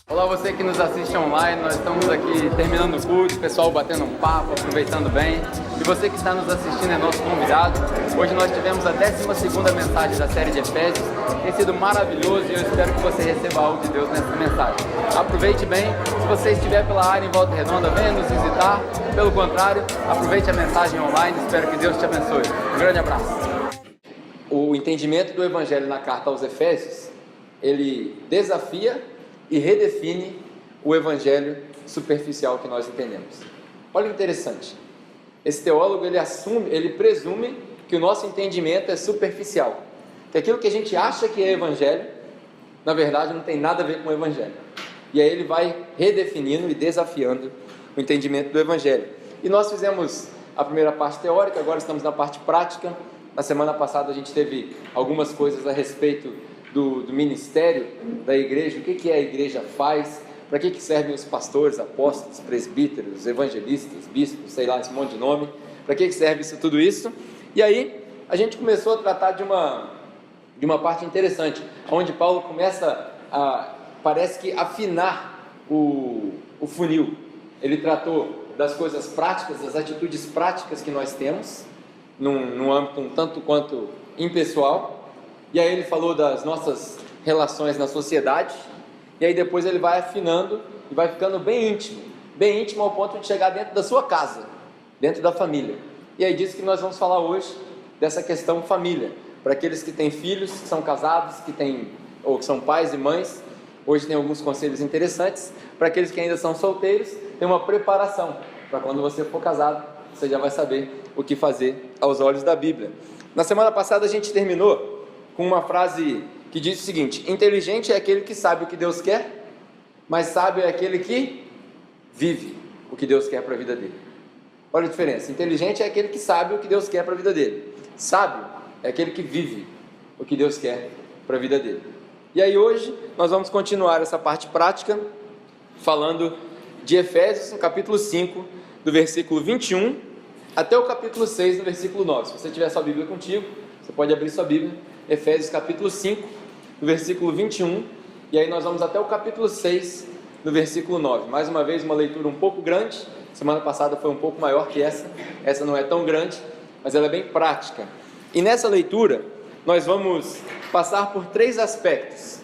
Olá, você que nos assiste online, nós estamos aqui terminando o culto, o pessoal batendo um papo, aproveitando bem. E você que está nos assistindo é nosso convidado. Hoje nós tivemos a 12ª mensagem da série de Efésios. Tem sido maravilhoso e eu espero que você receba algo de Deus nessa mensagem. Aproveite bem. Se você estiver pela área em Volta Redonda, venha nos visitar. Pelo contrário, aproveite a mensagem online. Espero que Deus te abençoe. Um grande abraço. O entendimento do Evangelho na carta aos Efésios, ele desafia e redefine o evangelho superficial que nós entendemos. Olha que interessante. Esse teólogo, ele presume que o nosso entendimento é superficial, que aquilo que a gente acha que é evangelho, na verdade não tem nada a ver com o evangelho. E aí ele vai redefinindo e desafiando o entendimento do evangelho. E nós fizemos a primeira parte teórica, agora estamos na parte prática. Na semana passada a gente teve algumas coisas a respeito do ministério da igreja, o que a igreja faz, para que servem os pastores, apóstolos, presbíteros, evangelistas, bispos, sei lá, esse monte de nome, para que serve tudo isso. E aí a gente começou a tratar de uma parte interessante, onde Paulo começa parece que afinar o funil. Ele tratou das coisas práticas, das atitudes práticas que nós temos, num âmbito um tanto quanto impessoal. E aí ele falou das nossas relações na sociedade, e aí depois ele vai afinando e vai ficando bem íntimo ao ponto de chegar dentro da sua casa, dentro da família. E aí diz que nós vamos falar hoje dessa questão família, para aqueles que têm filhos, que são casados, ou que são pais e mães. Hoje tem alguns conselhos interessantes. Para aqueles que ainda são solteiros, tem uma preparação, para quando você for casado, você já vai saber o que fazer aos olhos da Bíblia. Na semana passada a gente terminou com uma frase que diz o seguinte: inteligente é aquele que sabe o que Deus quer, mas sábio é aquele que vive o que Deus quer para a vida dele. Olha a diferença. Inteligente é aquele que sabe o que Deus quer para a vida dele. Sábio é aquele que vive o que Deus quer para a vida dele. E aí hoje nós vamos continuar essa parte prática falando de Efésios, no capítulo 5, do versículo 21 até o capítulo 6, do versículo 9. Se você tiver sua Bíblia contigo, você pode abrir sua Bíblia. Efésios capítulo 5, no versículo 21, e aí nós vamos até o capítulo 6, no versículo 9. Mais uma vez, uma leitura um pouco grande. Semana passada foi um pouco maior que essa não é tão grande, mas ela é bem prática. E nessa leitura, nós vamos passar por 3 aspectos.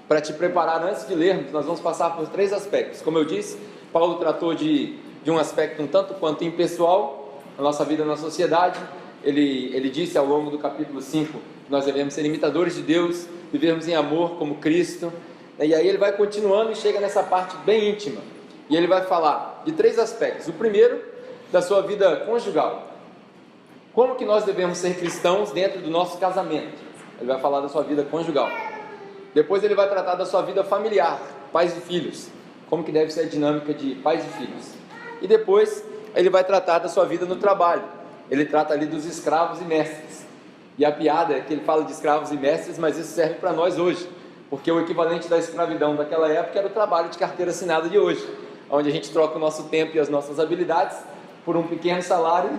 Para te preparar antes de lermos, nós vamos passar por 3 aspectos. Como eu disse, Paulo tratou de um aspecto um tanto quanto impessoal, a nossa vida na sociedade. Ele disse ao longo do capítulo 5 que nós devemos ser imitadores de Deus, vivermos em amor como Cristo. E aí ele vai continuando e chega nessa parte bem íntima. E ele vai falar de 3 aspectos. O primeiro, da sua vida conjugal. Como que nós devemos ser cristãos dentro do nosso casamento? Ele vai falar da sua vida conjugal. Depois ele vai tratar da sua vida familiar, pais e filhos. Como que deve ser a dinâmica de pais e filhos. E depois ele vai tratar da sua vida no trabalho. Ele trata ali dos escravos e mestres. E a piada é que ele fala de escravos e mestres, mas isso serve para nós hoje, porque o equivalente da escravidão daquela época era o trabalho de carteira assinada de hoje, onde a gente troca o nosso tempo e as nossas habilidades por um pequeno salário,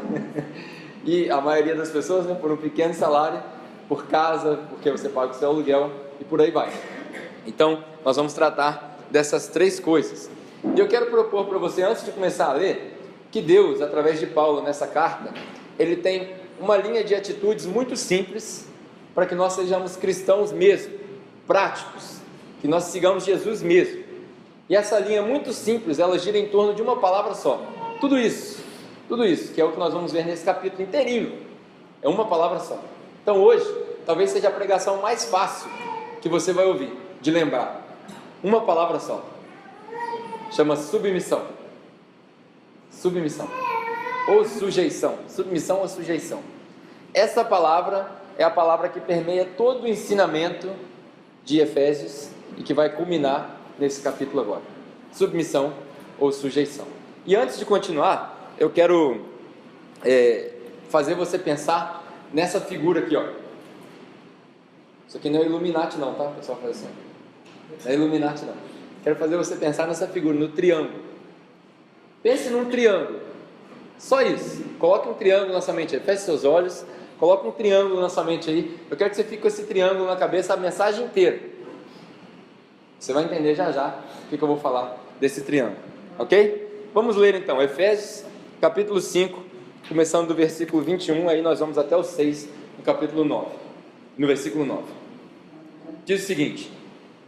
e a maioria das pessoas, por um pequeno salário, por casa, porque você paga o seu aluguel, e por aí vai. Então, nós vamos tratar dessas 3 coisas. E eu quero propor para você, antes de começar a ler, que Deus, através de Paulo nessa carta, ele tem uma linha de atitudes muito simples para que nós sejamos cristãos mesmo, práticos, que nós sigamos Jesus mesmo. E essa linha muito simples, ela gira em torno de uma palavra só. Tudo isso, que é o que nós vamos ver nesse capítulo inteirinho, é uma palavra só. Então hoje, talvez seja a pregação mais fácil que você vai ouvir, de lembrar. Uma palavra só, chama submissão. Submissão ou sujeição, submissão ou sujeição. Essa palavra é a palavra que permeia todo o ensinamento de Efésios e que vai culminar nesse capítulo agora. Submissão ou sujeição. E antes de continuar, eu quero fazer você pensar nessa figura aqui, ó. Isso aqui não é Illuminati não, tá? O pessoal faz assim. Não é Illuminati não. Quero fazer você pensar nessa figura, no triângulo. Pense num triângulo. Só isso. Coloque um triângulo na sua mente aí. Feche seus olhos. Coloque um triângulo na sua mente aí. Eu quero que você fique com esse triângulo na cabeça a mensagem inteira. Você vai entender já já o que eu vou falar desse triângulo, ok? Vamos ler então, Efésios capítulo 5, começando do versículo 21, aí nós vamos até o 6, no capítulo 9, no versículo 9. Diz o seguinte: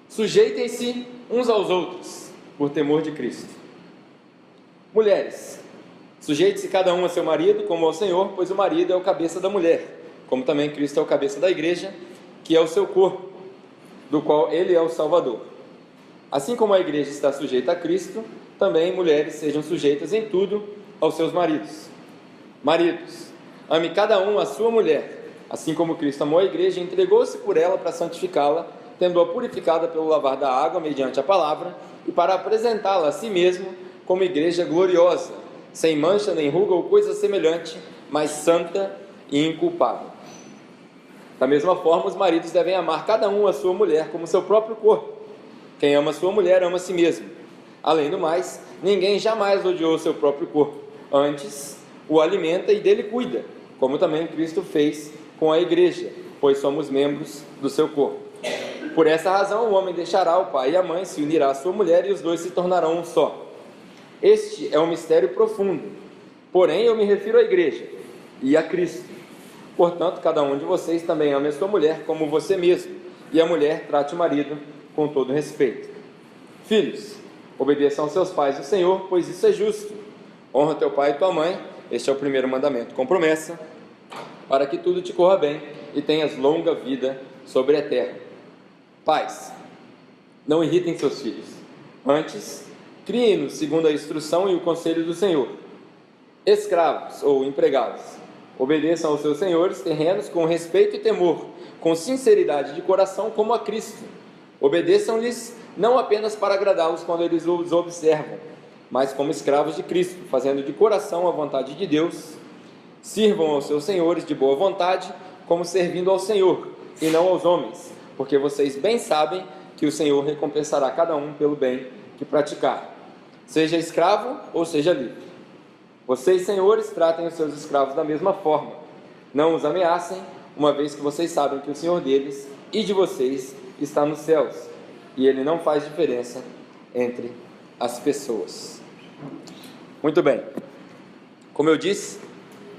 sujeitem-se uns aos outros, por temor de Cristo. Mulheres, sujeite-se cada um a seu marido, como ao Senhor, pois o marido é o cabeça da mulher, como também Cristo é o cabeça da igreja, que é o seu corpo, do qual ele é o Salvador. Assim como a igreja está sujeita a Cristo, também mulheres sejam sujeitas em tudo aos seus maridos. Maridos, ame cada um a sua mulher, assim como Cristo amou a igreja e entregou-se por ela para santificá-la, tendo-a purificada pelo lavar da água mediante a palavra, e para apresentá-la a si mesmo como igreja gloriosa, sem mancha nem ruga ou coisa semelhante, mas santa e inculpável. Da mesma forma, os maridos devem amar cada um a sua mulher como seu próprio corpo. Quem ama sua mulher ama a si mesmo. Além do mais, ninguém jamais odiou seu próprio corpo, antes o alimenta e dele cuida, como também Cristo fez com a igreja, pois somos membros do seu corpo. Por essa razão, o homem deixará o pai e a mãe, se unirá à sua mulher, e os dois se tornarão um só. Este é um mistério profundo, porém eu me refiro à igreja e a Cristo. Portanto, cada um de vocês também ame a sua mulher como você mesmo, e a mulher trate o marido com todo respeito. Filhos, obedeçam aos seus pais do Senhor, pois isso é justo. Honra teu pai e tua mãe, este é o primeiro mandamento com promessa, para que tudo te corra bem e tenhas longa vida sobre a terra. Pais, não irritem seus filhos, antes criem-nos segundo a instrução e o conselho do Senhor. Escravos ou empregados, obedeçam aos seus senhores terrenos com respeito e temor, com sinceridade de coração como a Cristo. Obedeçam-lhes não apenas para agradá-los quando eles os observam, mas como escravos de Cristo, fazendo de coração a vontade de Deus. Sirvam aos seus senhores de boa vontade, como servindo ao Senhor, e não aos homens, porque vocês bem sabem que o Senhor recompensará cada um pelo bem que praticar, seja escravo ou seja livre. Vocês, senhores, tratem os seus escravos da mesma forma. Não os ameacem, uma vez que vocês sabem que o Senhor deles e de vocês está nos céus, e Ele não faz diferença entre as pessoas. Muito bem. Como eu disse,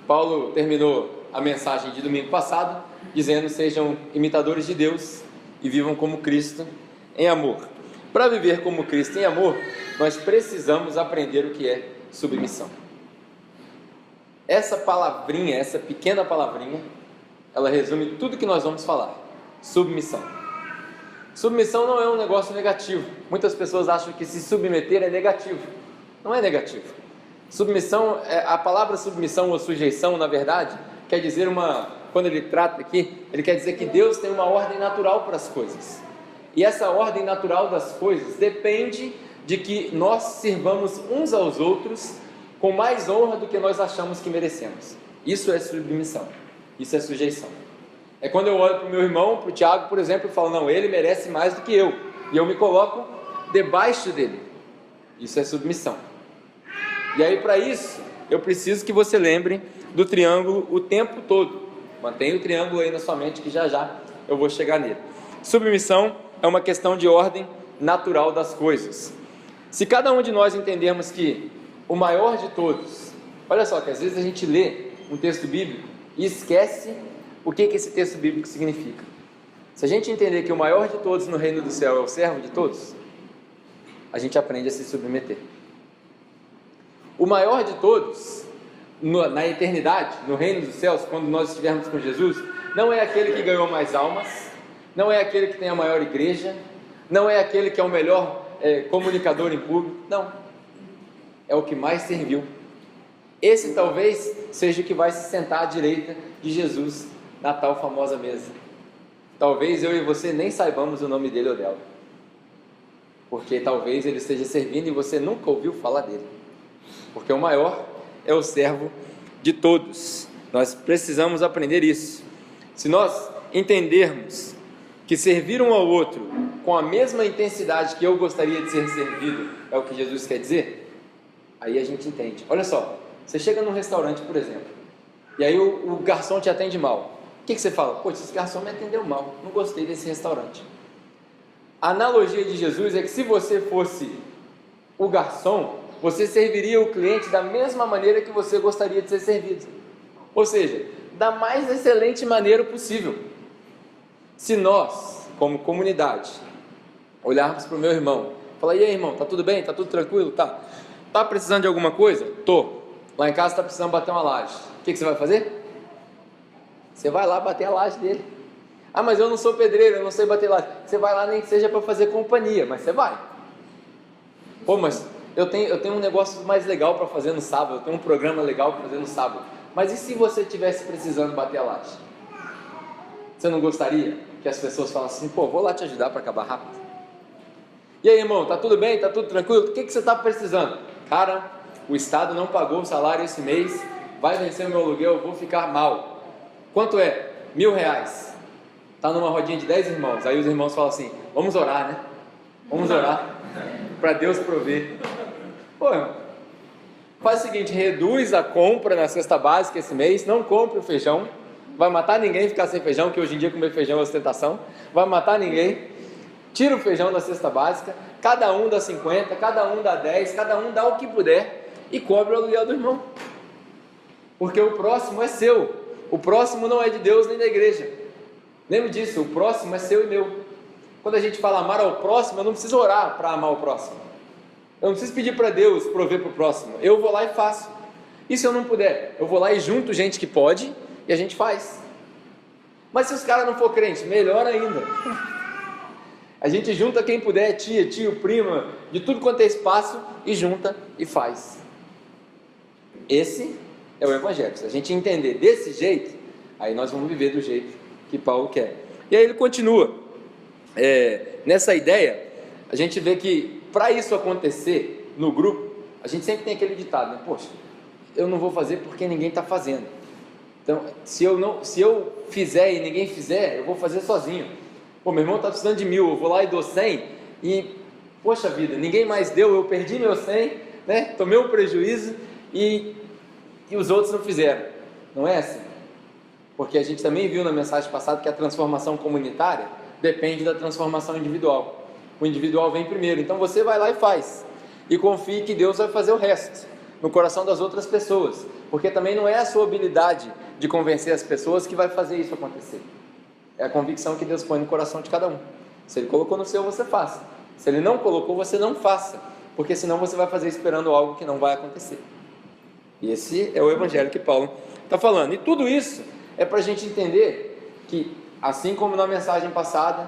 Paulo terminou a mensagem de domingo passado dizendo: sejam imitadores de Deus e vivam como Cristo em amor. Para viver como Cristo em amor, nós precisamos aprender o que é submissão. Essa palavrinha, essa pequena palavrinha, ela resume tudo que nós vamos falar. Submissão. Submissão não é um negócio negativo. Muitas pessoas acham que se submeter é negativo. Não é negativo. Submissão, a palavra submissão ou sujeição, na verdade, quer dizer quando ele trata aqui, ele quer dizer que Deus tem uma ordem natural para as coisas. E essa ordem natural das coisas depende de que nós sirvamos uns aos outros com mais honra do que nós achamos que merecemos. Isso é submissão. Isso é sujeição. É quando eu olho para o meu irmão, para o Tiago, por exemplo, e falo: não, ele merece mais do que eu. E eu me coloco debaixo dele. Isso é submissão. E aí, para isso, eu preciso que você lembre do triângulo o tempo todo. Mantenha o triângulo aí na sua mente, que já já eu vou chegar nele. Submissão é uma questão de ordem natural das coisas. Se cada um de nós entendermos que o maior de todos, olha só, que às vezes a gente lê um texto bíblico e esquece o que esse texto bíblico significa. Se a gente entender que o maior de todos no reino do céu é o servo de todos, a gente aprende a se submeter. O maior de todos, na eternidade, no reino dos céus, quando nós estivermos com Jesus, não é aquele que ganhou mais almas, não é aquele que tem a maior igreja, não é aquele que é o melhor comunicador em público, não. É o que mais serviu. Esse talvez seja o que vai se sentar à direita de Jesus na tal famosa mesa. Talvez eu e você nem saibamos o nome dele ou dela, porque talvez ele esteja servindo e você nunca ouviu falar dele, porque o maior é o servo de todos. Nós precisamos aprender isso. Se nós entendermos que servir um ao outro com a mesma intensidade que eu gostaria de ser servido é o que Jesus quer dizer, aí a gente entende. Olha só, você chega num restaurante, por exemplo, e aí o garçom te atende mal. O que você fala? Pô, esse garçom me atendeu mal, não gostei desse restaurante. A analogia de Jesus é que se você fosse o garçom, você serviria o cliente da mesma maneira que você gostaria de ser servido. Ou seja, da mais excelente maneira possível. Se nós, como comunidade, olharmos para o meu irmão, falar: e aí, irmão, tá tudo bem? Tá tudo tranquilo? Tá precisando de alguma coisa? Tô. Lá em casa tá precisando bater uma laje. O que você vai fazer? Você vai lá bater a laje dele. Ah, mas eu não sou pedreiro, eu não sei bater laje. Você vai lá nem que seja para fazer companhia, mas você vai. Pô, mas eu tenho um negócio mais legal para fazer no sábado, eu tenho um programa legal para fazer no sábado. Mas e se você estivesse precisando bater a laje? Você não gostaria que as pessoas falassem assim: pô, vou lá te ajudar para acabar rápido? E aí, irmão, tá tudo bem? Tá tudo tranquilo? O que você está precisando? Cara, o Estado não pagou o salário esse mês, vai vencer o meu aluguel, eu vou ficar mal. Quanto é? R$1.000. Tá numa rodinha de 10 irmãos. Aí os irmãos falam assim: vamos orar, né? Vamos orar para Deus prover. Pô, faz o seguinte: reduz a compra na cesta básica esse mês, não compre o feijão, vai matar ninguém ficar sem feijão, que hoje em dia comer feijão é ostentação, vai matar ninguém. Tira o feijão da cesta básica, cada um dá 50, cada um dá 10, cada um dá o que puder e cobre o aluguel do irmão, porque o próximo é seu, o próximo não é de Deus nem da igreja. Lembre disso, o próximo é seu e meu. Quando a gente fala amar ao próximo, eu não preciso orar para amar o próximo, eu não preciso pedir para Deus prover para o próximo, eu vou lá e faço. E se eu não puder, eu vou lá e junto gente que pode e a gente faz. Mas se os caras não for crente, melhor ainda. A gente junta quem puder, tia, tio, prima, de tudo quanto é espaço, e junta e faz. Esse é o Evangelho. Se a gente entender desse jeito, aí nós vamos viver do jeito que Paulo quer. E aí ele continua. Nessa ideia, a gente vê que para isso acontecer no grupo, a gente sempre tem aquele ditado, né? Poxa, eu não vou fazer porque ninguém está fazendo. Então, se eu fizer e ninguém fizer, eu vou fazer sozinho. Pô, meu irmão está precisando de 1.000, eu vou lá e dou 100 e, poxa vida, ninguém mais deu, eu perdi meu 100, né? Tomei um prejuízo e os outros não fizeram. Não é assim? Porque a gente também viu na mensagem passada que a transformação comunitária depende da transformação individual. O individual vem primeiro, então você vai lá e faz. E confie que Deus vai fazer o resto no coração das outras pessoas, porque também não é a sua habilidade de convencer as pessoas que vai fazer isso acontecer. É a convicção que Deus põe no coração de cada um. Se Ele colocou no seu, você faça. Se Ele não colocou, você não faça, porque senão você vai fazer esperando algo que não vai acontecer. E esse é o Evangelho que Paulo está falando. E tudo isso é para a gente entender que, assim como na mensagem passada,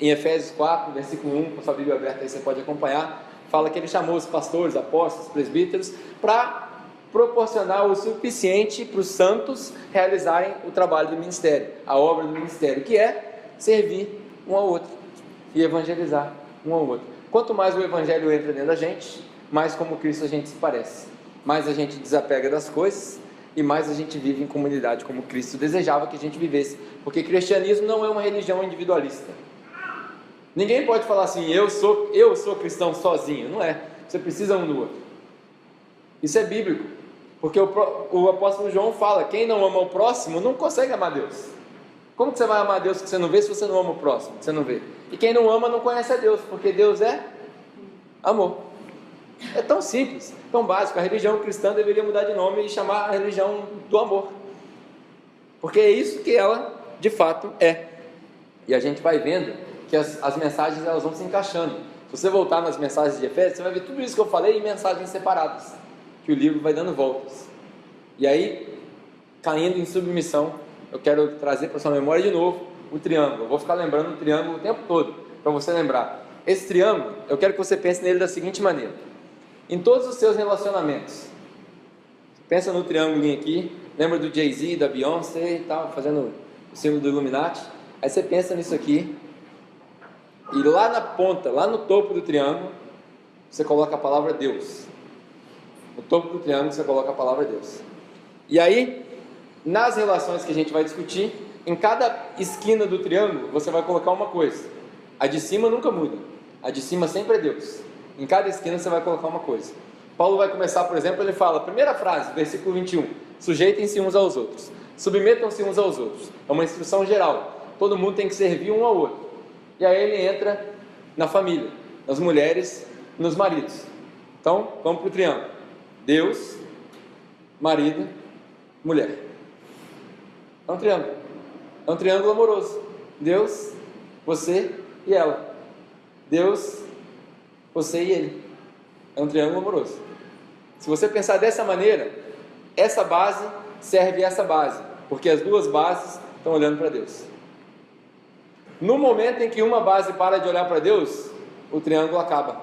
em Efésios 4, versículo 1, com sua Bíblia aberta aí você pode acompanhar, fala que Ele chamou os pastores, apóstolos, presbíteros, para proporcionar o suficiente para os santos realizarem o trabalho do ministério, a obra do ministério, que é servir um ao outro e evangelizar um ao outro. Quanto mais o evangelho entra dentro da gente, mais como Cristo a gente se parece, mais a gente desapega das coisas e mais a gente vive em comunidade como Cristo desejava que a gente vivesse, porque cristianismo não é uma religião individualista. Ninguém pode falar assim: eu sou cristão sozinho. Não é, você precisa um do outro. Isso é bíblico. Porque o apóstolo João fala: quem não ama o próximo não consegue amar Deus. Como que você vai amar Deus que você não vê se você não ama o próximo, que você não vê? E quem não ama não conhece a Deus, porque Deus é amor. É tão simples, tão básico. A religião cristã deveria mudar de nome e chamar a religião do amor, porque é isso que ela de fato é. E a gente vai vendo que as mensagens elas vão se encaixando. Se você voltar nas mensagens de Efésios, você vai ver tudo isso que eu falei em mensagens separadas, que o livro vai dando voltas. E aí, caindo em submissão, eu quero trazer para sua memória de novo o triângulo. Eu vou ficar lembrando o triângulo o tempo todo, para você lembrar. Esse triângulo, eu quero que você pense nele da seguinte maneira: em todos os seus relacionamentos, pensa no triângulo aqui, lembra do Jay-Z, da Beyoncé e tal, fazendo o símbolo do Illuminati. Aí você pensa nisso aqui, e lá na ponta, lá no topo do triângulo, você coloca a palavra Deus. No topo do triângulo você coloca a palavra Deus. E aí, nas relações que a gente vai discutir, em cada esquina do triângulo você vai colocar uma coisa. A de cima nunca muda, a de cima sempre é Deus. Em cada esquina você vai colocar uma coisa. Paulo vai começar, por exemplo, ele fala, primeira frase, versículo 21, sujeitem-se uns aos outros, submetam-se uns aos outros. É uma instrução geral, todo mundo tem que servir um ao outro. E aí ele entra na família, nas mulheres, nos maridos. Então, vamos para o triângulo: Deus, marido, mulher. É um triângulo. É um triângulo amoroso. Deus, você e ela. Deus, você e ele. É um triângulo amoroso. Se você pensar dessa maneira, essa base serve essa base, porque as duas bases estão olhando para Deus. No momento em que uma base para de olhar para Deus, o triângulo acaba.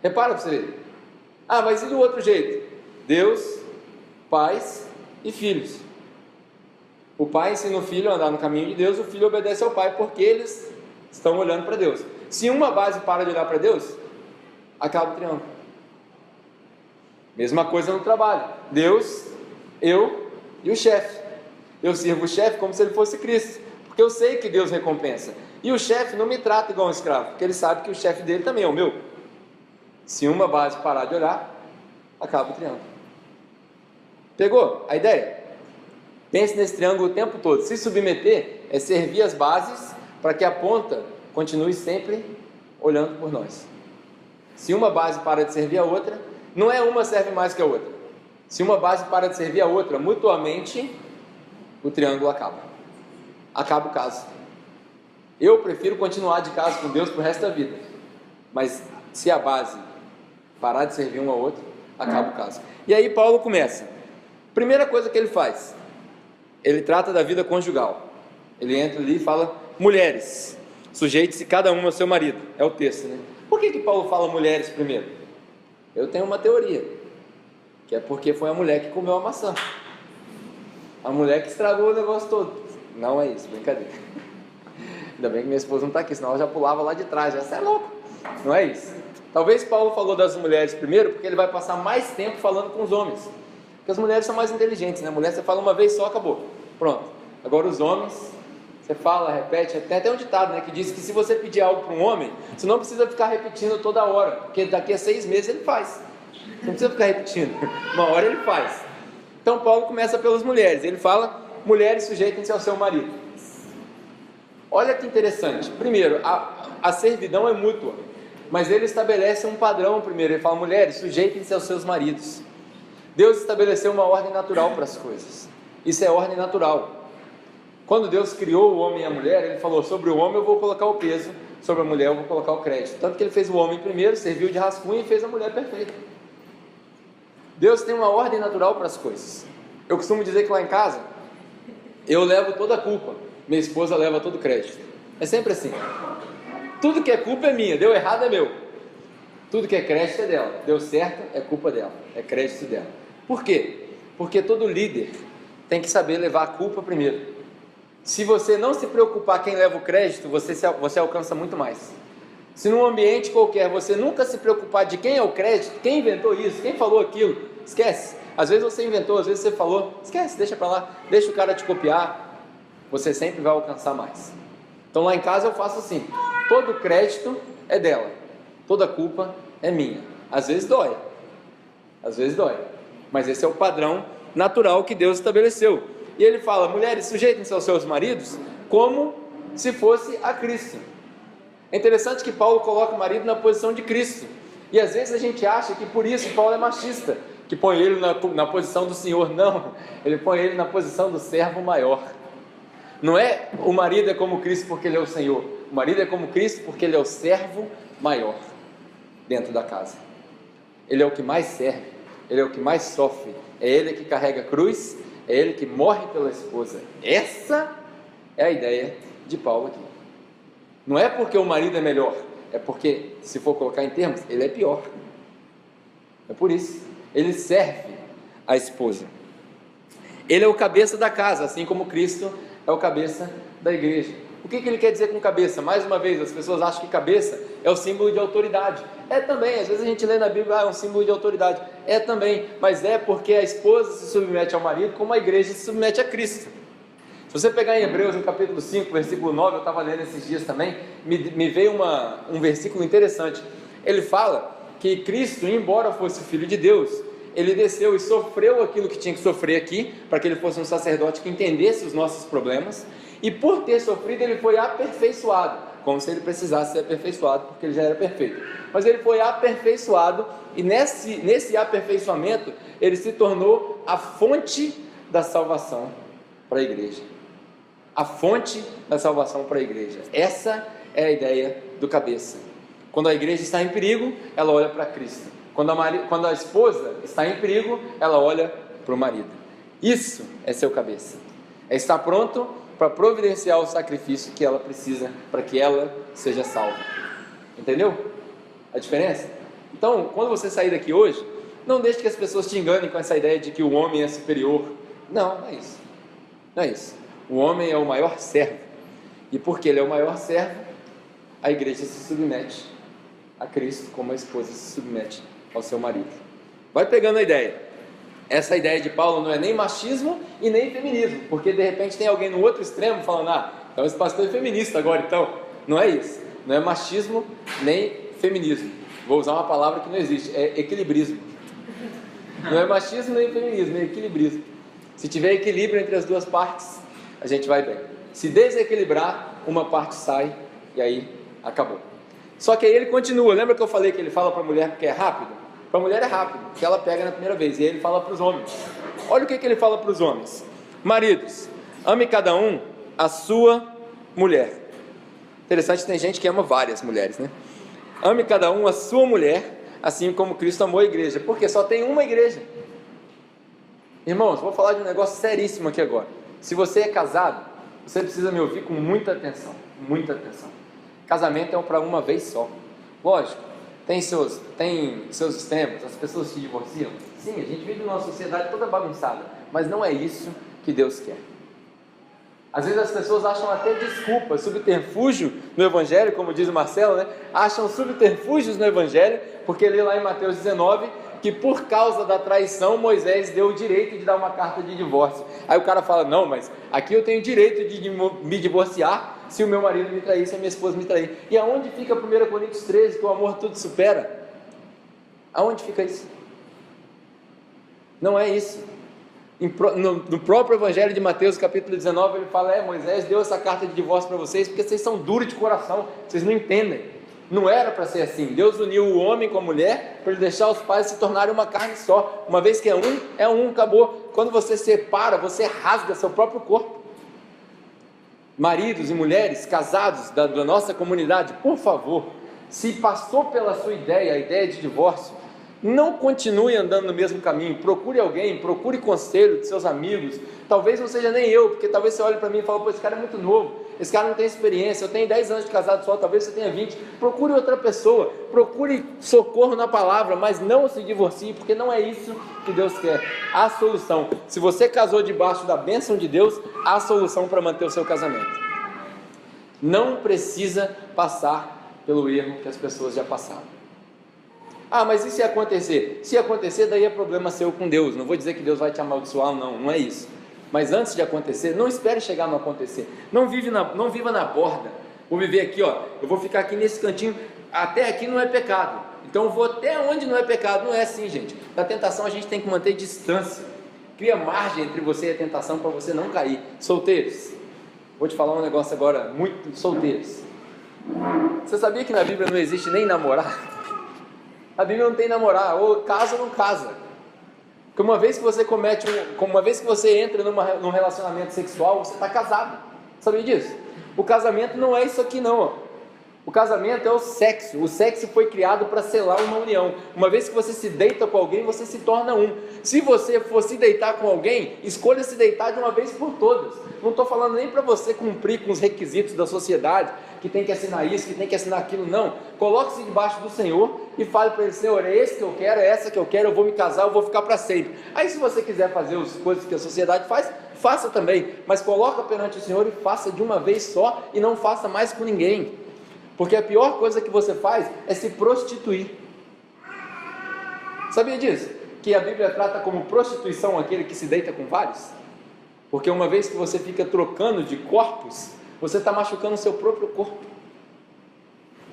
Repara para você ver. Ah, mas e do outro jeito? Deus, pais e filhos. O pai ensina o filho a andar no caminho de Deus, o filho obedece ao pai, porque eles estão olhando para Deus. Se uma base para de olhar para Deus, acaba o triângulo. Mesma coisa no trabalho: Deus, eu e o chefe. Eu sirvo o chefe como se ele fosse Cristo, porque eu sei que Deus recompensa. E o chefe não me trata igual um escravo, porque ele sabe que o chefe dele também é o meu. Se uma base parar de olhar, acaba o triângulo. Pegou a ideia? Pense nesse triângulo o tempo todo. Se submeter é servir as bases para que a ponta continue sempre olhando por nós. Se uma base para de servir a outra, não é uma serve mais que a outra. Se uma base para de servir a outra mutuamente, o triângulo acaba. Acaba o caso. Eu prefiro continuar de caso com Deus para o resto da vida. Mas se a base parar de servir um ao outro, acaba o caso. E aí Paulo começa. Primeira coisa que ele faz, ele trata da vida conjugal. Ele entra ali e fala: mulheres, sujeite-se cada uma ao seu marido. É o texto, né? Por que Paulo fala mulheres primeiro? Eu tenho uma teoria, que é porque foi a mulher que comeu a maçã. A mulher que estragou o negócio todo. Não é isso, brincadeira. Ainda bem que minha esposa não está aqui, senão ela já pulava lá de trás. Você é louco. Não é isso. Talvez Paulo falou das mulheres primeiro, porque ele vai passar mais tempo falando com os homens. Porque as mulheres são mais inteligentes, né? A mulher você fala uma vez só, acabou. Pronto. Agora os homens, você fala, repete. Tem até um ditado, né, que diz que se você pedir algo para um homem, você não precisa ficar repetindo toda hora, porque daqui a 6 meses ele faz. Você não precisa ficar repetindo. Uma hora ele faz. Então Paulo começa pelas mulheres. Ele fala: mulheres, sujeitem-se ao seu marido. Olha que interessante. Primeiro, a servidão é mútua, mas ele estabelece um padrão primeiro. Ele fala: mulheres, sujeitem-se aos seus maridos. Deus estabeleceu uma ordem natural para as coisas. Isso é ordem natural. Quando Deus criou o homem e a mulher, ele falou: sobre o homem eu vou colocar o peso, sobre a mulher eu vou colocar o crédito. Tanto que ele fez o homem primeiro, serviu de rascunho e fez a mulher perfeita. Deus tem uma ordem natural para as coisas. Eu costumo dizer que lá em casa, eu levo toda a culpa, minha esposa leva todo o crédito. É sempre assim. Tudo que é culpa é minha, deu errado é meu. Tudo que é crédito é dela, deu certo é culpa dela, é crédito dela. Por quê? Porque todo líder tem que saber levar a culpa primeiro. Se você não se preocupar quem leva o crédito, você alcança muito mais. Se num ambiente qualquer você nunca se preocupar de quem é o crédito, quem inventou isso, quem falou aquilo, esquece. Às vezes você inventou, às vezes você falou, esquece, deixa pra lá, deixa o cara te copiar, você sempre vai alcançar mais. Então lá em casa eu faço assim: todo crédito é dela, toda culpa é minha. Às vezes dói, mas esse é o padrão natural que Deus estabeleceu. E ele fala: mulheres, sujeitem-se aos seus maridos como se fosse a Cristo. É interessante que Paulo coloca o marido na posição de Cristo, e às vezes a gente acha que por isso Paulo é machista, que põe ele na posição do Senhor. Não, ele põe ele na posição do servo maior. Não é o marido é como Cristo porque ele é o Senhor, o marido é como Cristo porque ele é o servo maior dentro da casa. Ele é o que mais serve, ele é o que mais sofre, é ele que carrega a cruz, é ele que morre pela esposa. Essa é a ideia de Paulo aqui. Não é porque o marido é melhor, é porque, se for colocar em termos, ele é pior. É por isso, ele serve a esposa. Ele é o cabeça da casa, assim como Cristo é o cabeça da igreja. O que ele quer dizer com cabeça? Mais uma vez, as pessoas acham que cabeça é o símbolo de autoridade. É também, às vezes a gente lê na Bíblia: é um símbolo de autoridade. É também, mas é porque a esposa se submete ao marido como a igreja se submete a Cristo. Se você pegar em Hebreus, no capítulo 5, versículo 9, eu estava lendo esses dias também, me veio um versículo interessante. Ele fala que Cristo, embora fosse filho de Deus, ele desceu e sofreu aquilo que tinha que sofrer aqui, para que ele fosse um sacerdote que entendesse os nossos problemas, e por ter sofrido ele foi aperfeiçoado, como se ele precisasse ser aperfeiçoado, porque ele já era perfeito, mas ele foi aperfeiçoado, e nesse aperfeiçoamento ele se tornou a fonte da salvação para a igreja. A fonte da salvação para a igreja. Essa é a ideia do cabeça. Quando a igreja está em perigo, ela olha para Cristo. Quando a esposa está em perigo, ela olha para o marido. Isso é seu cabeça. É estar pronto para providenciar o sacrifício que ela precisa para que ela seja salva. Entendeu a diferença? Então, quando você sair daqui hoje, não deixe que as pessoas te enganem com essa ideia de que o homem é superior. Não, não é isso. Não é isso. O homem é o maior servo. E porque ele é o maior servo, a igreja se submete a Cristo, como a esposa se submete ao seu marido. Vai pegando a ideia. Essa ideia de Paulo não é nem machismo e nem feminismo, porque de repente tem alguém no outro extremo falando, então esse pastor é feminista agora, então. Não é isso. Não é machismo nem feminismo. Vou usar uma palavra que não existe, é equilibrismo. Não é machismo nem feminismo, é equilibrismo. Se tiver equilíbrio entre as duas partes, a gente vai bem. Se desequilibrar, uma parte sai e aí acabou. Só que aí ele continua. Lembra que eu falei que ele fala para a mulher que é rápido? Para a mulher é rápido, porque ela pega na primeira vez. E aí ele fala para os homens. Olha o que ele fala para os homens: maridos, ame cada um a sua mulher. Interessante, tem gente que ama várias mulheres, né? Ame cada um a sua mulher, assim como Cristo amou a igreja, porque só tem uma igreja. Irmãos, vou falar de um negócio seríssimo aqui agora. Se você é casado, você precisa me ouvir com muita atenção. Muita atenção. Casamento é para uma vez só. Lógico, tem seus extremos, as pessoas se divorciam. Sim, a gente vive numa sociedade toda bagunçada, mas não é isso que Deus quer. Às vezes as pessoas acham até desculpa, subterfúgio no Evangelho, como diz o Marcelo, né? Acham subterfúgios no Evangelho, porque lê lá em Mateus 19, que por causa da traição, Moisés deu o direito de dar uma carta de divórcio. Aí o cara fala, não, mas aqui eu tenho direito de me divorciar se o meu marido me trair, se a minha esposa me trair. E aonde fica 1 Coríntios 13, que o amor tudo supera? Aonde fica isso? Não é isso. No próprio Evangelho de Mateus, capítulo 19, ele fala, Moisés deu essa carta de divórcio para vocês, porque vocês são duros de coração, vocês não entendem. Não era para ser assim. Deus uniu o homem com a mulher, para ele deixar os pais se tornarem uma carne só. Uma vez que é um, acabou. Quando você separa, você rasga seu próprio corpo. Maridos e mulheres casados da nossa comunidade, por favor, se passou pela sua ideia, a ideia de divórcio, não continue andando no mesmo caminho. Procure alguém, procure conselho de seus amigos. Talvez não seja nem eu, porque talvez você olhe para mim e fale, esse cara é muito novo, esse cara não tem experiência, eu tenho 10 anos de casado só, talvez você tenha 20. Procure outra pessoa, procure socorro na palavra, mas não se divorcie, porque não é isso que Deus quer. Há solução. Se você casou debaixo da bênção de Deus, há solução para manter o seu casamento. Não precisa passar pelo erro que as pessoas já passaram. Mas e se acontecer? Se acontecer, daí é problema seu com Deus. Não vou dizer que Deus vai te amaldiçoar, não é isso. Mas antes de acontecer, não espere chegar no acontecer. Não viva na borda. Vou viver aqui, eu vou ficar aqui nesse cantinho. Até aqui não é pecado. Então eu vou até onde não é pecado. Não é assim, gente. Da tentação a gente tem que manter distância. Cria margem entre você e a tentação para você não cair. Solteiros, vou te falar um negócio agora, muito solteiros. Você sabia que na Bíblia não existe nem namorar? A Bíblia não tem namorar, ou casa ou não casa. Porque uma vez que você entra num relacionamento sexual, você está casado. Sabia disso? O casamento não é isso aqui não. O casamento é o sexo. O sexo foi criado para selar uma união. Uma vez que você se deita com alguém, você se torna um. Se você for se deitar com alguém, escolha se deitar de uma vez por todas. Não estou falando nem para você cumprir com os requisitos da sociedade, que tem que assinar isso, que tem que assinar aquilo, não. Coloque-se debaixo do Senhor e fale para ele, Senhor, é esse que eu quero, é essa que eu quero, eu vou me casar, eu vou ficar para sempre. Aí se você quiser fazer as coisas que a sociedade faz, faça também, mas coloca perante o Senhor e faça de uma vez só e não faça mais com ninguém. Porque a pior coisa que você faz é se prostituir. Sabia disso? Que a Bíblia trata como prostituição aquele que se deita com vários? Porque uma vez que você fica trocando de corpos, você está machucando o seu próprio corpo.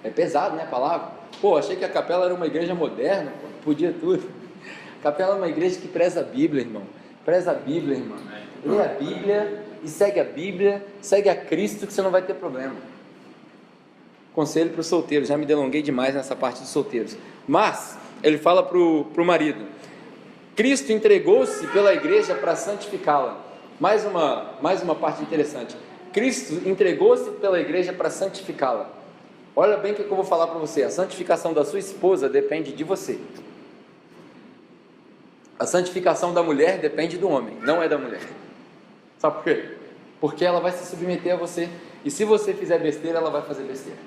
É pesado, né, a palavra? Achei que a capela era uma igreja moderna, podia tudo. A capela é uma igreja que preza a Bíblia, irmão. Preza a Bíblia, irmão. Lê a Bíblia e segue a Bíblia, segue a Cristo, que você não vai ter problema. Conselho para os solteiros, já me delonguei demais nessa parte dos solteiros. Mas, ele fala para o marido: Cristo entregou-se pela igreja para santificá-la. Mais uma parte interessante. Cristo entregou-se pela igreja para santificá-la. Olha bem o que eu vou falar para você. A santificação da sua esposa depende de você. A santificação da mulher depende do homem, não é da mulher. Sabe por quê? Porque ela vai se submeter a você, e se você fizer besteira, ela vai fazer besteira.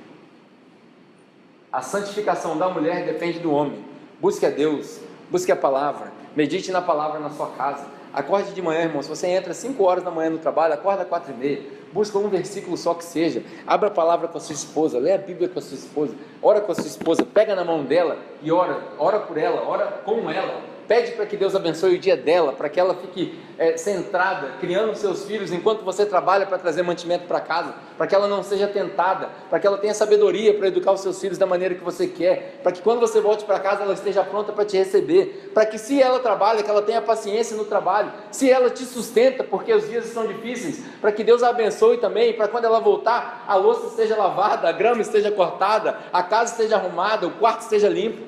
A santificação da mulher depende do homem. Busque a Deus, busque a palavra, medite na palavra na sua casa. Acorde de manhã, irmão. Se você entra 5 horas da manhã no trabalho, acorda 4h30, busca um versículo só que seja, abra a palavra com a sua esposa, lê a Bíblia com a sua esposa, ora com a sua esposa, pega na mão dela e ora por ela, ora com ela. Pede para que Deus abençoe o dia dela, para que ela fique centrada, criando seus filhos enquanto você trabalha para trazer mantimento para casa, para que ela não seja tentada, para que ela tenha sabedoria para educar os seus filhos da maneira que você quer, para que quando você volte para casa ela esteja pronta para te receber, para que se ela trabalha, que ela tenha paciência no trabalho, se ela te sustenta, porque os dias são difíceis, para que Deus a abençoe também, para quando ela voltar, a louça esteja lavada, a grama esteja cortada, a casa esteja arrumada, o quarto esteja limpo.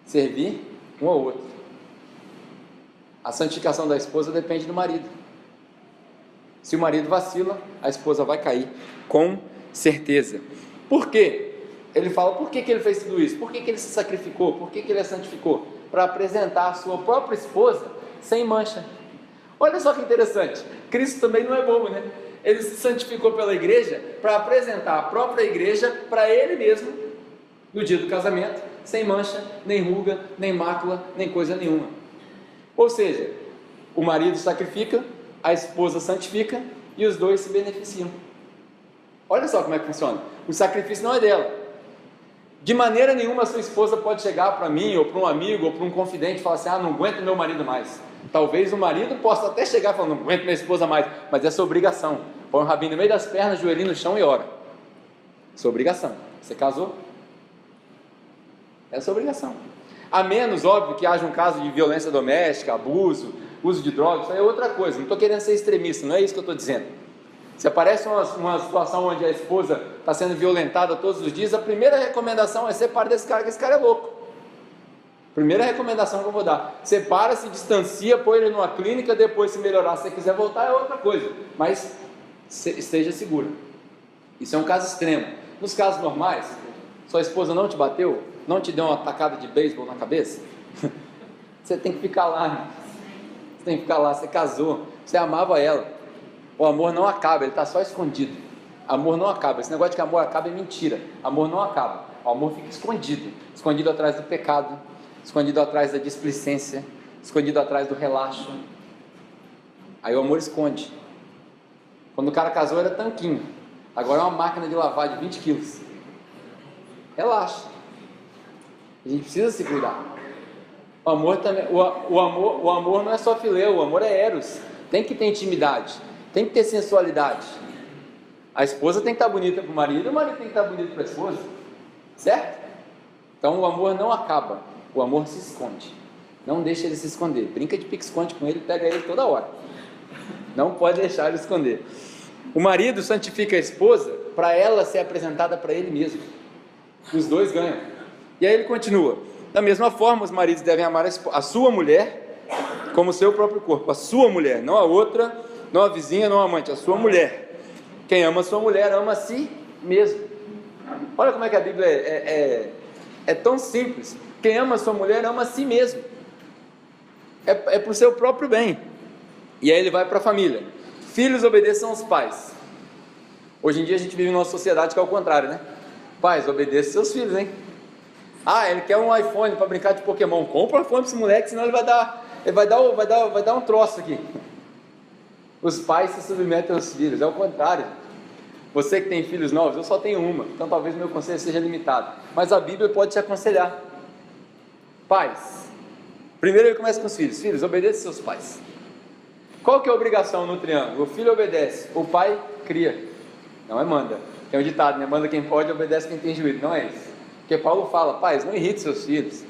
Servir um ao outro. A santificação da esposa depende do marido. Se o marido vacila, a esposa vai cair, com certeza. Por quê? Ele fala, por que ele fez tudo isso? Por que ele se sacrificou? Por que ele a santificou? Para apresentar a sua própria esposa sem mancha. Olha só que interessante, Cristo também não é bobo, né? Ele se santificou pela igreja para apresentar a própria igreja para ele mesmo, no dia do casamento, sem mancha, nem ruga, nem mácula, nem coisa nenhuma. Ou seja, o marido sacrifica, a esposa santifica e os dois se beneficiam. Olha só como é que funciona. O sacrifício não é dela. De maneira nenhuma a sua esposa pode chegar para mim, ou para um amigo, ou para um confidente e falar assim: não aguento meu marido mais. Talvez o marido possa até chegar e falar: não aguento minha esposa mais, mas é sua obrigação. Põe o rabinho no meio das pernas, joelhinho no chão e ora. Sua obrigação. Você casou? É sua obrigação. A menos, óbvio, que haja um caso de violência doméstica, abuso, uso de drogas, isso aí é outra coisa. Não estou querendo ser extremista, não é isso que eu estou dizendo. Se aparece uma situação onde a esposa está sendo violentada todos os dias, a primeira recomendação é: separe desse cara, que esse cara é louco. Primeira recomendação que eu vou dar: separa, se distancia, põe ele numa clínica, depois, se melhorar, se você quiser voltar, é outra coisa, mas esteja seguro. Isso é um caso extremo. Nos casos normais, sua esposa não te bateu, não te deu uma tacada de beisebol na cabeça, você tem que ficar lá, você tem que ficar lá. Você casou, você amava ela. O amor não acaba, ele está só escondido. Amor não acaba. Esse negócio de que amor acaba é mentira. Amor não acaba. O amor fica escondido, escondido atrás do pecado, escondido atrás da displicência, escondido atrás do relaxo. Aí o amor esconde. Quando o cara casou era tanquinho, agora é uma máquina de lavar de 20 quilos. Relaxa. A gente precisa se cuidar. O amor também, o amor não é só filéu, o amor é eros. Tem que ter intimidade, tem que ter sensualidade. A esposa tem que estar bonita para o marido tem que estar bonito para a esposa, certo? Então o amor não acaba, o amor se esconde. Não deixa ele se esconder. Brinca de pique-esconde com ele, pega ele toda hora. Não pode deixar ele esconder. O marido santifica a esposa para ela ser apresentada para ele mesmo. Os dois ganham. E aí ele continua: da mesma forma, os maridos devem amar a sua mulher como o seu próprio corpo. A sua mulher, não a outra, não a vizinha, não a amante, a sua mulher. Quem ama a sua mulher ama a si mesmo. Olha como é que a Bíblia é tão simples. Quem ama a sua mulher ama a si mesmo. É para o seu próprio bem. E aí ele vai para a família. Filhos, obedeçam aos pais. Hoje em dia a gente vive numa sociedade que é o contrário, né? Pais, obedeçam seus filhos, hein? Ele quer um iPhone para brincar de Pokémon. Compra um iPhone para esse moleque, senão ele vai dar um troço aqui. Os pais se submetem aos filhos, é o contrário. Você que tem filhos novos, eu só tenho uma, então talvez meu conselho seja limitado, mas a Bíblia pode te aconselhar. Pais, primeiro ele começa com os filhos. Filhos, obedeçam seus pais. Qual que é a obrigação no triângulo? O filho obedece, o pai cria. Não é manda. Tem um ditado, né? Manda quem pode, obedece quem tem juízo. Não é isso. Porque Paulo fala: pais, não irrite seus filhos.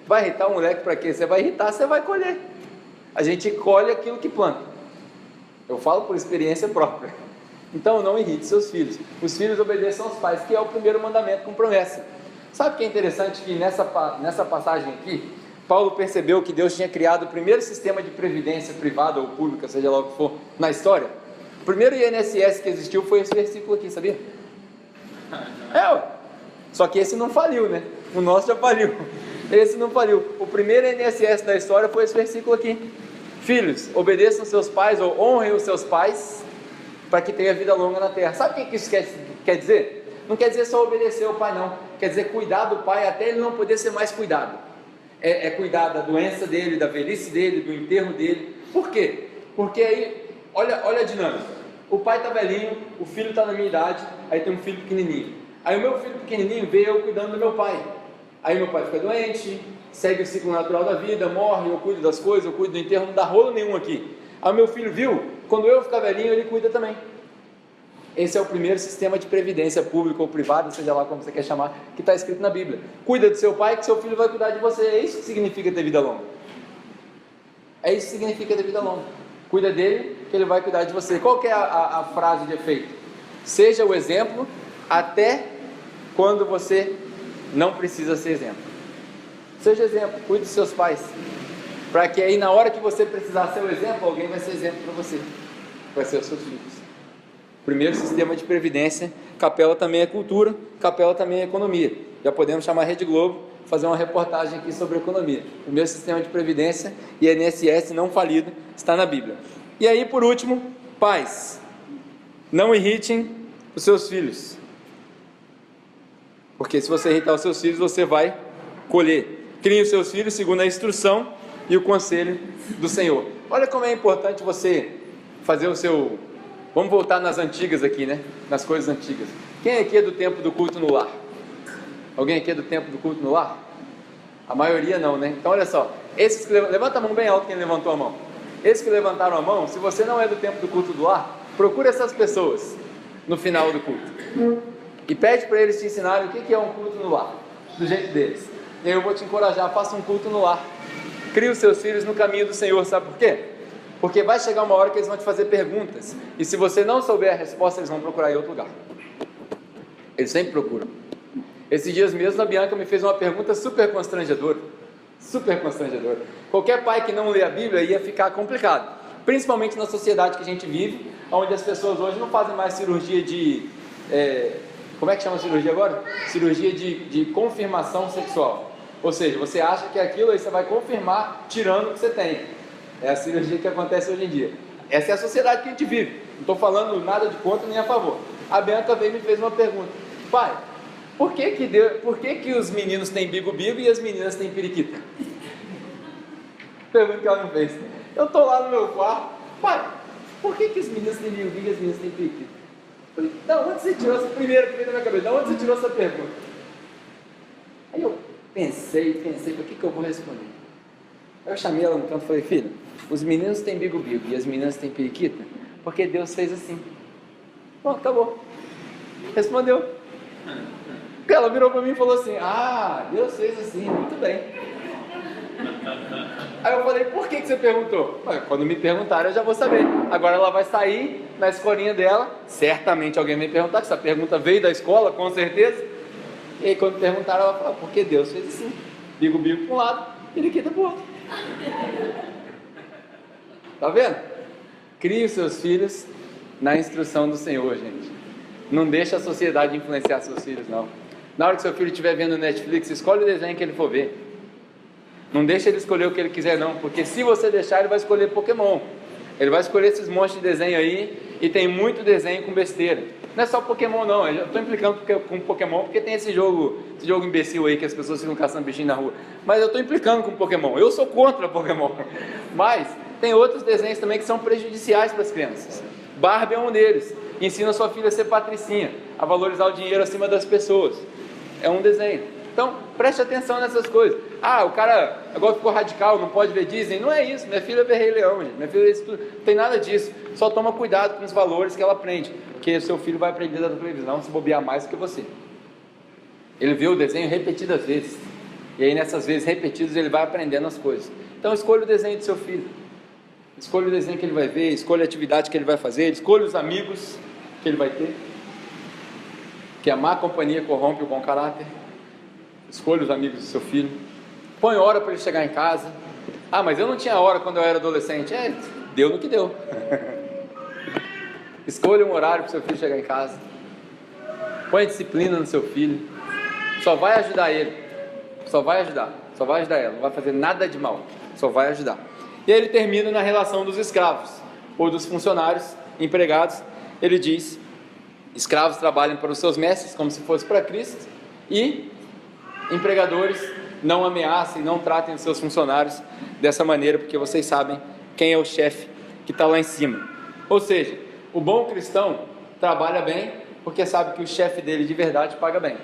Vai irritar o moleque para quê? Você vai irritar, você vai colher. A gente colhe aquilo que planta. Eu falo por experiência própria. Então não irrite seus filhos. Os filhos obedeçam aos pais, que é o primeiro mandamento com promessa. Sabe o que é interessante? Que nessa passagem aqui, Paulo percebeu que Deus tinha criado o primeiro sistema de previdência privada ou pública, seja lá o que for, na história. O primeiro INSS que existiu foi esse versículo aqui, sabia? Ué. Só que esse não faliu, né? O nosso já faliu. Esse não faliu. O primeiro INSS da história foi esse versículo aqui. Filhos, obedeçam seus pais ou honrem os seus pais para que tenha vida longa na terra. Sabe o que isso quer dizer? Não quer dizer só obedecer ao pai, não. Quer dizer cuidar do pai até ele não poder ser mais cuidado. É cuidar da doença dele, da velhice dele, do enterro dele. Por quê? Porque aí, olha a dinâmica. O pai está velhinho, o filho está na minha idade, aí tem um filho pequenininho. Aí o meu filho pequenininho vê eu cuidando do meu pai. Aí meu pai fica doente, segue o ciclo natural da vida, morre, eu cuido das coisas, eu cuido do enterro, não dá rolo nenhum aqui. Aí o meu filho viu, quando eu ficar velhinho, ele cuida também. Esse é o primeiro sistema de previdência pública ou privada, seja lá como você quer chamar, que está escrito na Bíblia. Cuida do seu pai que seu filho vai cuidar de você. É isso que significa ter vida longa. É isso que significa ter vida longa. Cuida dele que ele vai cuidar de você. Qual que é a frase de efeito? Seja o exemplo até quando você não precisa ser exemplo. Seja exemplo, cuide dos seus pais, para que aí na hora que você precisar ser o exemplo, alguém vai ser exemplo para você, vai ser os seus filhos. Primeiro sistema de previdência. Capela também é cultura, capela também é economia. Já podemos chamar a Rede Globo, fazer uma reportagem aqui sobre economia. Primeiro sistema de previdência e INSS não falido está na Bíblia. E aí, por último, pais, não irritem os seus filhos, porque se você irritar os seus filhos, você vai colher. Criem os seus filhos segundo a instrução e o conselho do Senhor. Olha como é importante você fazer o seu... Vamos voltar nas antigas aqui, né? Nas coisas antigas. Quem aqui é do tempo do culto no lar? Alguém aqui é do tempo do culto no lar? A maioria não, né? Então olha só, esses que levanta a mão bem alto, quem levantou a mão. Esses que levantaram a mão, se você não é do tempo do culto do lar, procure essas pessoas no final do culto e pede para eles te ensinarem o que é um culto no lar, do jeito deles. E aí eu vou te encorajar, faça um culto no lar. Crie os seus filhos no caminho do Senhor, sabe por quê? Porque vai chegar uma hora que eles vão te fazer perguntas, e se você não souber a resposta, eles vão procurar em outro lugar. Eles sempre procuram. Esses dias mesmo a Bianca me fez uma pergunta super constrangedora. Super constrangedora. Qualquer pai que não lê a Bíblia ia ficar complicado, principalmente na sociedade que a gente vive, onde as pessoas hoje não fazem mais cirurgia de... como é que chama a cirurgia agora? Cirurgia de confirmação sexual. Ou seja, você acha que é aquilo, aí você vai confirmar tirando o que você tem. É a cirurgia que acontece hoje em dia. Essa é a sociedade que a gente vive. Não estou falando nada de contra nem a favor. A Bianca veio e me fez uma pergunta. Pai, por que os meninos têm bigo-bigo e as meninas têm periquita? Pergunta que ela me fez. Eu estou lá no meu quarto. Pai, por que os meninos têm bigo-bigo e as meninas têm periquita? Eu falei, da onde você tirou essa primeira que veio na minha cabeça? Da onde você tirou essa pergunta? Aí eu pensei, o que eu vou responder? Aí eu chamei ela no canto e falei, filha, os meninos têm bigo-bigo e as meninas têm periquita porque Deus fez assim. Bom, acabou. Respondeu. Ela virou para mim e falou assim, Deus fez assim, muito bem. Aí eu falei, por que você perguntou? Quando me perguntaram eu já vou saber. Agora ela vai sair na escolinha dela, certamente alguém vai me perguntar, que essa pergunta veio da escola, com certeza. E aí quando perguntaram, ela falou, porque Deus fez assim. Bigo-bigo para um lado, periquita para o outro. Tá vendo? Crie os seus filhos na instrução do Senhor, gente. Não deixa a sociedade influenciar seus filhos, não. Na hora que seu filho estiver vendo Netflix, escolhe o desenho que ele for ver. Não deixa ele escolher o que ele quiser, não. Porque se você deixar, ele vai escolher Pokémon. Ele vai escolher esses montes de desenho aí. E tem muito desenho com besteira. Não é só Pokémon, não. Eu estou implicando com Pokémon porque tem esse jogo imbecil aí que as pessoas ficam caçando bichinho na rua. Mas eu estou implicando com Pokémon. Eu sou contra Pokémon. Mas tem outros desenhos também que são prejudiciais para as crianças. Barbie é um deles. Ensina sua filha a ser patricinha, a valorizar o dinheiro acima das pessoas. É um desenho. Então, preste atenção nessas coisas. O cara agora ficou radical, não pode ver Disney. Não é isso, minha filha vê Rei Leão, gente. Minha filha não tem nada disso. Só toma cuidado com os valores que ela aprende, porque o seu filho vai aprender da televisão se bobear mais do que você. Ele vê o desenho repetidas vezes, e aí nessas vezes repetidas ele vai aprendendo as coisas. Então escolha o desenho do seu filho. Escolha o desenho que ele vai ver, escolha a atividade que ele vai fazer, escolha os amigos que ele vai ter, que a má companhia corrompe o bom caráter. Escolha os amigos do seu filho. Põe hora para ele chegar em casa. Ah, mas eu não tinha hora quando eu era adolescente. Deu no que deu. Escolha um horário para o seu filho chegar em casa. Põe disciplina no seu filho. Só vai ajudar ele. Só vai ajudar ela. Não vai fazer nada de mal. Só vai ajudar. E aí ele termina na relação dos escravos, ou dos funcionários, empregados. Ele diz: escravos trabalhem para os seus mestres como se fosse para Cristo, e empregadores, não ameacem, não tratem os seus funcionários dessa maneira, porque vocês sabem quem é o chefe que está lá em cima. Ou seja, o bom cristão trabalha bem porque sabe que o chefe dele de verdade paga bem.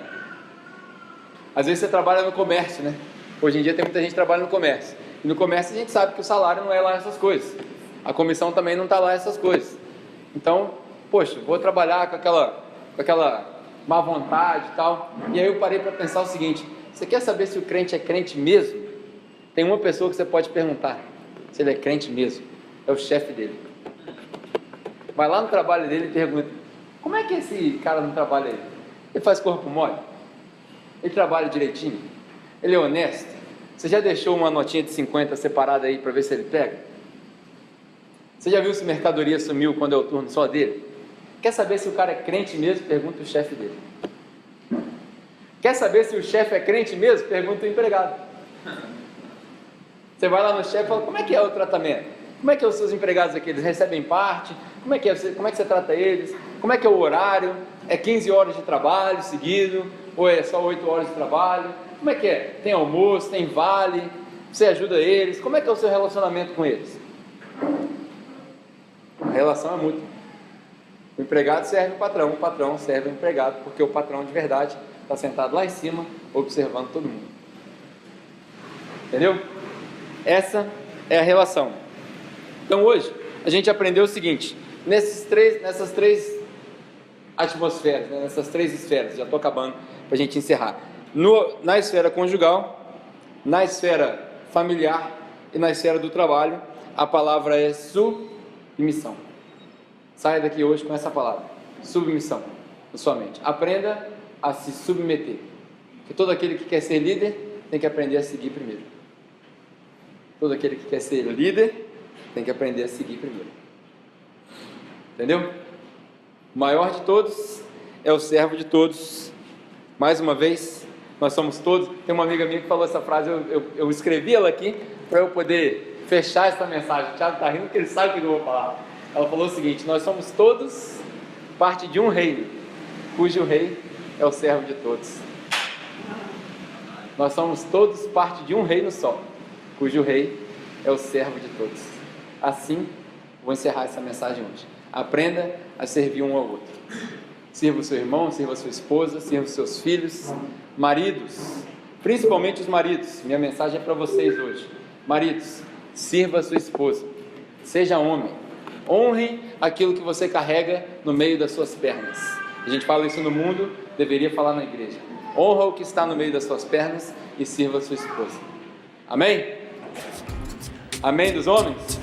Às vezes você trabalha no comércio, né? Hoje em dia tem muita gente que trabalha no comércio, e no comércio a gente sabe que o salário não é lá essas coisas, a comissão também não está lá essas coisas. Então, poxa, vou trabalhar com aquela má vontade e tal. E aí eu parei para pensar o seguinte: você quer saber se o crente é crente mesmo? Tem uma pessoa que você pode perguntar se ele é crente mesmo, é o chefe dele. Vai lá no trabalho dele e pergunta: como é que esse cara no trabalho aí? Ele faz corpo mole? Ele trabalha direitinho? Ele é honesto? Você já deixou uma notinha de 50 separada aí para ver se ele pega? Você já viu se mercadoria sumiu quando é o turno só dele? Quer saber se o cara é crente mesmo? Pergunta o chefe dele. Quer saber se o chefe é crente mesmo? Pergunta o empregado. Você vai lá no chefe e fala: como é que é o tratamento? Como é que é os seus empregados aqui? Eles recebem parte? Como é que você trata eles? Como é que é o horário? É 15 horas de trabalho seguido? Ou é só 8 horas de trabalho? Como é que é? Tem almoço? Tem vale? Você ajuda eles? Como é que é o seu relacionamento com eles? A relação é mútua. O empregado serve o patrão serve o empregado, porque o patrão de verdade está sentado lá em cima, observando todo mundo. Entendeu? Essa é a relação. Então hoje a gente aprendeu o seguinte: nessas três atmosferas, né, nessas três esferas, já estou acabando para a gente encerrar. Na esfera conjugal, na esfera familiar e na esfera do trabalho, a palavra é submissão. Saia daqui hoje com essa palavra: submissão, na sua mente. Aprenda a se submeter, porque todo aquele que quer ser líder tem que aprender a seguir primeiro. Todo aquele que quer ser líder tem que aprender a seguir primeiro. Entendeu? O maior de todos é o servo de todos. Mais uma vez, nós somos todos. Tem uma amiga minha que falou essa frase, eu escrevi ela aqui para eu poder fechar essa mensagem. O Thiago está rindo porque ele sabe o que eu vou falar. Ela falou o seguinte: nós somos todos parte de um reino, cujo rei é o servo de todos. Nós somos todos parte de um reino só, cujo rei é o servo de todos. Assim, vou encerrar essa mensagem hoje. Aprenda a servir um ao outro. Sirva o seu irmão, sirva a sua esposa, sirva os seus filhos. Maridos, principalmente os maridos, minha mensagem é para vocês hoje. Maridos, sirva a sua esposa. Seja homem. Honre aquilo que você carrega no meio das suas pernas. A gente fala isso no mundo, deveria falar na igreja. Honra o que está no meio das suas pernas e sirva a sua esposa. Amém? Amém dos homens?